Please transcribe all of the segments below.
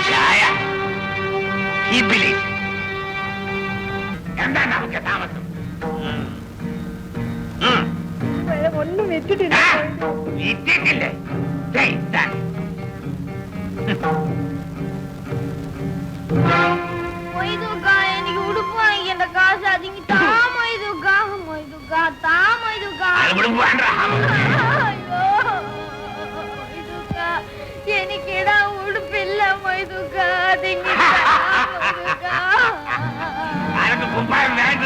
ചായ എന്താ നമുക്ക് താമസം? ഒന്നും വെച്ചിട്ടില്ല. ഇട്ടിട്ടില്ലേ? എനിക്ക് ഉടുപ്പ് വാങ്ങിക്കേണ്ട കാശ് അതിങ്ങി എനിക്കിടാ ഉടുപ്പില്ല മൊയ്തുക അതിങ്ങി കുപ്പായം വേണ്ട.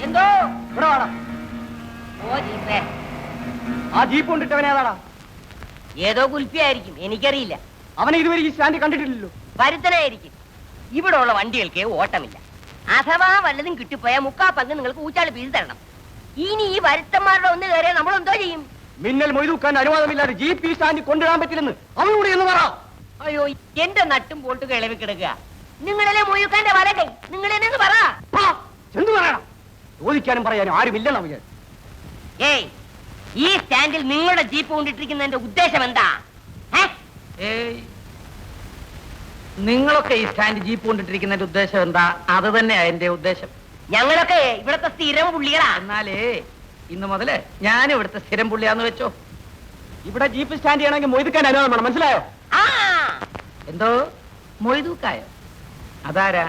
എന്തോ ഇവിടെ വാടാ. ആ ജീപ്പ് കൊണ്ടിട്ടവനേതാടാ? ഏതോ കുൽപ്പിയായിരിക്കും, എനിക്കറിയില്ല. അവനെ ഇതുവരെ ഈ സ്റ്റാൻഡ് കണ്ടിട്ടില്ലല്ലോ. വരുത്തനായിരിക്കും. ഇവിടെ ഉള്ള വണ്ടികൾക്ക് ഓട്ടമില്ല. അഥവാ വല്ലതും കിട്ടിപ്പോയാൽ മുക്കാ പങ്ക് നിങ്ങൾക്ക് ഊച്ചാളി പീസ് തരണം. ഇനി ഈ വരുത്തന്മാരുടെ ഒന്ന് കയറിയാൽ നമ്മൾ എന്തോ ചെയ്യും? മിന്നൽ മൊയ്തുക്കാൻ അനുവാദമില്ലാതെ ജീപ്പ് ഈ സ്റ്റാൻഡിൽ കൊണ്ടുവരാൻ പറ്റില്ലെന്ന് അവനോട് എന്ന് പറ. അയ്യോ, എന്റെ നട്ടും പോട്ടും ഇളവി കിടക്കുക. നിങ്ങളല്ലേ മൊയ്തുക്കാന്റെ വലകൈ, നിങ്ങൾ എന്നു പറ. എന്ത് പറയണം? ചോദിക്കാനും പറയാനും ആരുമില്ലെന്നാ വിചാരിച്ചു. ഏയ്, ഈ സ്റ്റാൻഡിൽ നിങ്ങളുടെ ജീപ്പ് കൊണ്ടിട്ടിരിക്കുന്നതിന്റെ ഉദ്ദേശം എന്താ? നിങ്ങളൊക്കെ ഈ സ്റ്റാൻഡ് ജീപ്പ് കൊണ്ടിട്ടിരിക്കുന്നതിന്റെ ഉദ്ദേശം എന്താ? അത് തന്നെയാ എന്റെ ഉദ്ദേശം. ഞങ്ങളൊക്കെ ഇവിടത്തെ സ്ഥിരം പുള്ളികളാ. എന്നാലേ ഇന്ന് മുതല് ഞാൻ ഇവിടുത്തെ സ്ഥിരം പുള്ളിയാന്ന് വെച്ചോ. ഇവിടെ ജീപ്പ് സ്റ്റാൻഡ് ചെയ്യണമെങ്കിൽ മൊയ്തുക്കാൻ അനുവാദം വേണം, മനസ്സിലായോ? എന്തോ മൊയ്തുക്കായോ? അതാരാ?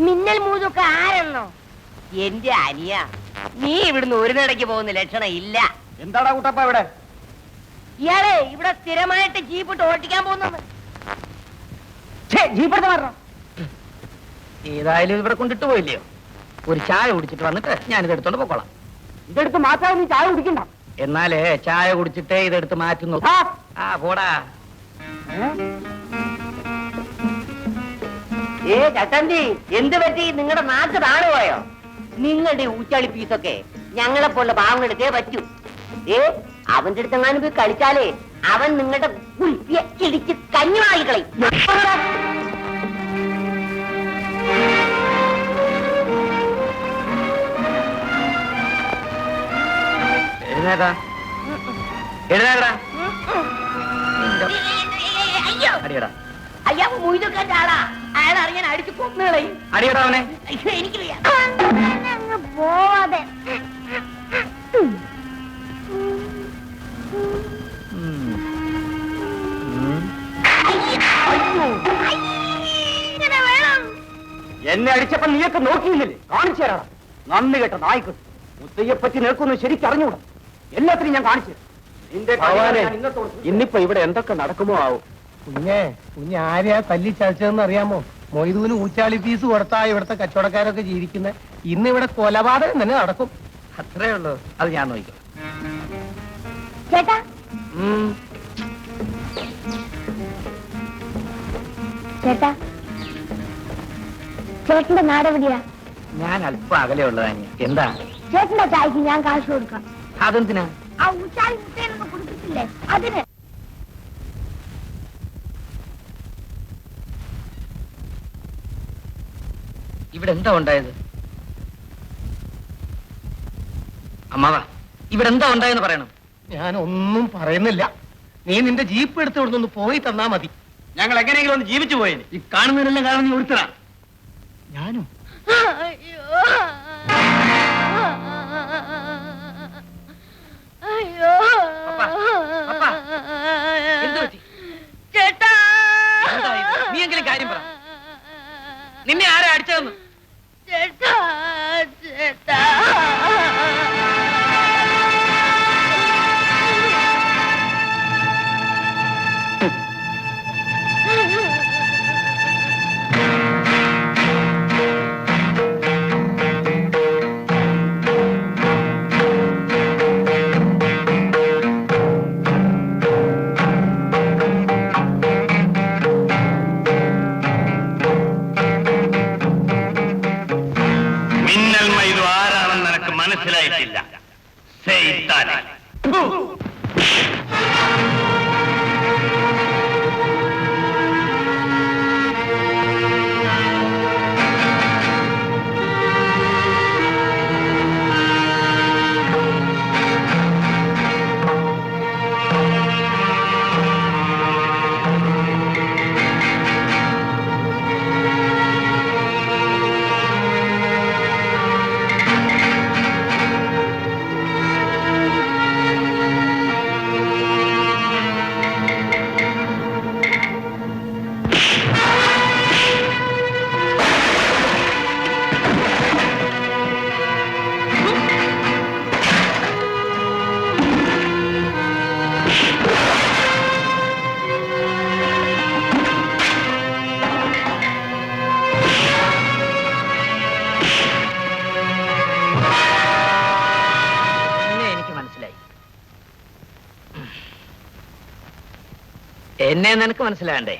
മിന്നൽ മൂതൊക്കെ ആരെന്നോ? എന്റെ അനിയ, നീ ഇവിടുന്ന് ഒരു നടക്ക് പോകുന്ന ലക്ഷണം ഇല്ല. എന്താടാ കൂട്ടപ്പ ഇവിടെ? ഇയാളെ ഇവിടെ സ്ഥിരമായിട്ട് ജീപ്പിട്ട് ഓട്ടിക്കാൻ പോകുന്നത്. ഏതായാലും ഇവിടെ കൊണ്ടിട്ട് പോയില്ലയോ? ഒരു ചായ കുടിച്ചിട്ട് വന്നിട്ട് ഞാനിത് എടുത്തോണ്ട് പോക്കോളാം. ഇതെടുത്ത് മാറ്റാൻ നീ ചായ കുടിക്കണ്ട. എന്നാലേ ചായ കുടിച്ചിട്ടേ ഇതെടുത്ത് മാറ്റുന്നു. ആ പോടാ. ചട്ടമ്പി, എന്ത് പറ്റി? നിങ്ങളുടെ നാക്ക് താണു പോയോ? നിങ്ങളുടെ ഊച്ചാളി പീസൊക്കെ ഞങ്ങളെ പോലുള്ള പാവങ്ങളെടുത്തേ പറ്റൂ. അവന്റെ അടുത്തെങ്ങാനും പോയി കളിച്ചാലേ അവൻ നിങ്ങളുടെ കുൽപ്പിയെ ഇടിച്ച് കഞ്ഞി വാങ്ങിക്കളയും. എഴുന്നേടാ, എഴുന്നേടാ. അടിയടാ. അയ്യാ, മൊയ്തുക്കാന്റെ ആളാ. അയാൾ അറിയാൻ അടിച്ച് കൊന്നുകളയും. അടിയടാ അവനെ. എനിക്ക് പോവാതെ എന്നെ അടിച്ചപ്പോ നീയൊക്കെ നോക്കിയില്ലേ? കാണിച്ചു തരാം. നന്ദി കേട്ട നായിക്കോട്ടെ. മുത്തയ്യെ പറ്റി നിനക്കൊന്നും ശരിക്കറിഞ്ഞൂടാ. എല്ലാത്തിനും ഞാൻ കാണിച്ചു. ഇന്നിപ്പോ ഇവിടെ എന്തൊക്കെ നടക്കുമോ ആവും. കുഞ്ഞ് ആരെയാ തല്ലി ചതച്ചതെന്ന് അറിയാമോ? മൊയ്തൂന് ഊച്ചാളി ഫീസ് കൊടുത്താ ഇവിടുത്തെ കച്ചവടക്കാരൊക്കെ ജീവിക്കുന്നത്. ഇന്ന് ഇവിടെ കൊലപാതകം തന്നെ നടക്കും. അത്രേ ഉള്ളൂ. അത് ഞാൻ നോക്കാം. ചേട്ടാ, ചേട്ടാ, ചേട്ടന്റെ നാടെവിടെയാ? ഞാൻ അല്പം അകലെ ഉള്ളതാണ്. എന്താ? ചേട്ടന്റെ ചായക്ക് ഞാൻ കാശ് കൊടുക്കാം. അതെന്തിനാ? ആ ഊച്ചാളി മുട്ടേനൊന്നും കുടിപ്പിച്ചില്ലേ അതിന്. ഇവിടെ എന്താ ഉണ്ടായത്? അമ്മാവാ, ഇവിടെ എന്താ ഉണ്ടായെന്ന് പറയണം. ഞാൻ ഒന്നും പറയുന്നില്ല. നീ നിന്റെ ജീപ്പ് എടുത്ത് ഇവിടെ നിന്ന് പോയി തന്നാ മതി. ഞങ്ങൾ എങ്ങനെയെങ്കിലും ഒന്ന് ജീവിച്ചു പോയേനെ. ഈ കാണുന്നതിനെല്ലാം കാരണം നീ ഒരുത്തരാ. ഞാനും മനസ്സിലായിട്ടില്ല. സൈത്താനെ. എന്നെ നിനക്ക് മനസ്സിലാണ്ടേ?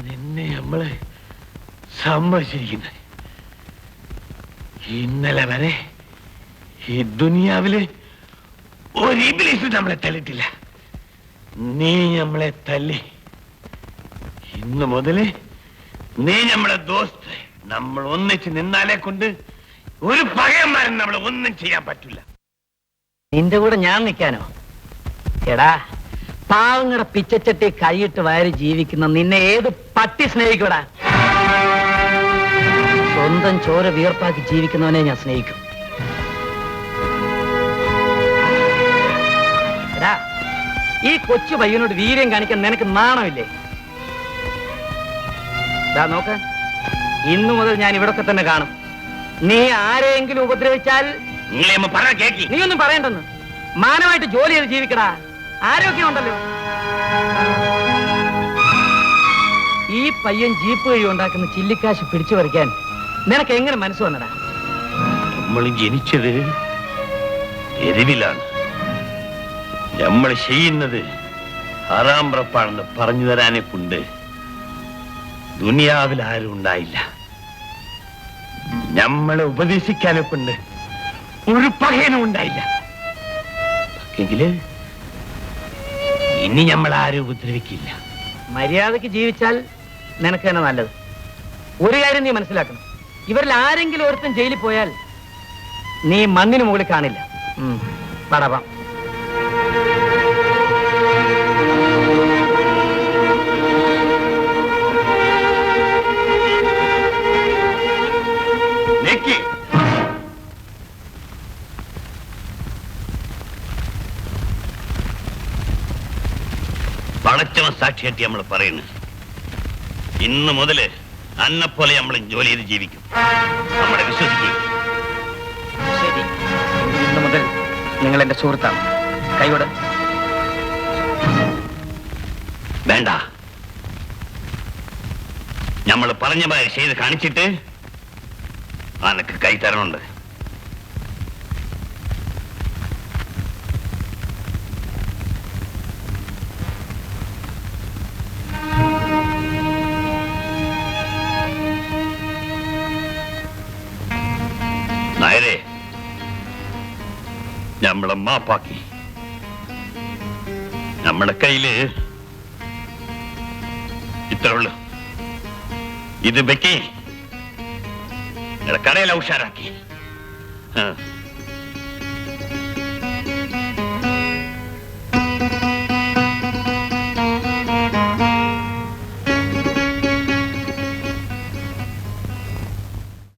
നിന്നെ നമ്മളെ സമ്മതിച്ചിരിക്കുന്നത്. ഇന്നലെ വരെ ഈ ദുനിയാവില് ഒരു ഇബ്ലീസും നമ്മളെ തല്ലിട്ടില്ല. നീ നമ്മളെ തല്ലി. ഇന്ന് മുതല് നീ നമ്മളെ ദോസ്ത്. നമ്മൾ ഒന്നിച്ച് നിന്നാലെ കൊണ്ട് ഒരു പകയന്മാരും നമ്മളെ ഒന്നും ചെയ്യാൻ പറ്റില്ല. നിന്റെ കൂടെ ഞാൻ നിൽക്കാനോ? എടാ, പാവങ്ങളുടെ പിച്ചച്ചട്ടി കൈയിട്ട് വയറി ജീവിക്കുന്ന നിന്നെ ഏത് പട്ടി സ്നേഹിക്കൂടാ? സ്വന്തം ചോര വിയർപ്പാക്കി ജീവിക്കുന്നവനെ ഞാൻ സ്നേഹിക്കും. ഈ കൊച്ചു പയ്യനോട് വീര്യം കാണിക്കാൻ നിനക്ക് നാണമില്ലേ? നോക്ക, ഇന്നു മുതൽ ഞാൻ ഇവിടൊക്കെ തന്നെ കാണും. നീ ആരെയെങ്കിലും ഉപദ്രവിച്ചാൽ നീ ഒന്നും പറയണ്ടെന്ന്. മാനമായിട്ട് ജോലി ചെയ്ത് ജീവിക്കടാ, ആരോഗ്യമുണ്ടല്ലോ. ഈ പയ്യൻ ജീപ്പ് വഴി ഉണ്ടാക്കുന്ന ചില്ലിക്കാശ് പിടിച്ചു പറിക്കാൻ നിനക്ക് എങ്ങനെ മനസ്സ് വന്നടാ? നമ്മൾ ജനിച്ചത് തെരുവിലാണ്. നമ്മൾ ചെയ്യുന്നത് ഹറാം പുറപ്പാണെന്ന് പറഞ്ഞു തരാനെ കൊണ്ട് ദുനിയാവിൽ ആരും ഉണ്ടായില്ല. നമ്മളെ ഉപദേശിക്കാനെ കൊണ്ട് ഒരു പകയനും ഉണ്ടായില്ല. എങ്കില് ഇനി നമ്മൾ ആരും ഉപദ്രവിക്കില്ല. മര്യാദക്ക് ജീവിച്ചാൽ നിനക്ക് തന്നെ നല്ലത്. ഒരു കാര്യം നീ മനസ്സിലാക്കണം, ഇവരിൽ ആരെങ്കിലും ഒരുത്തൻ ജയിലിൽ പോയാൽ നീ മണ്ണിന് മുകളിൽ കാണില്ല. പടവാം. പടച്ചവൻ സാക്ഷിയായിട്ട് നമ്മൾ പറയുന്നു, ഇന്ന് മുതല് അന്നെപ്പോലെ നമ്മൾ ജോലി ചെയ്ത് ജീവിക്കും. നമ്മളെ വിശ്വസിക്കുക. ശരി, ഇന്ന് മുതൽ നിങ്ങൾ എന്റെ സുഹൃത്താണ്. കൈവിട്. വേണ്ട, നമ്മൾ പറഞ്ഞ പോലെ ചെയ്ത് കാണിച്ചിട്ട് അനക്ക് കൈ തരണുണ്ട്. നായരെ, നമ്മളെ മാപ്പാക്കി. നമ്മുടെ കയ്യില് ഇത്ര ഉള്ളു. ഇത് വെക്കി കടയില ഉഷാറാക്കി.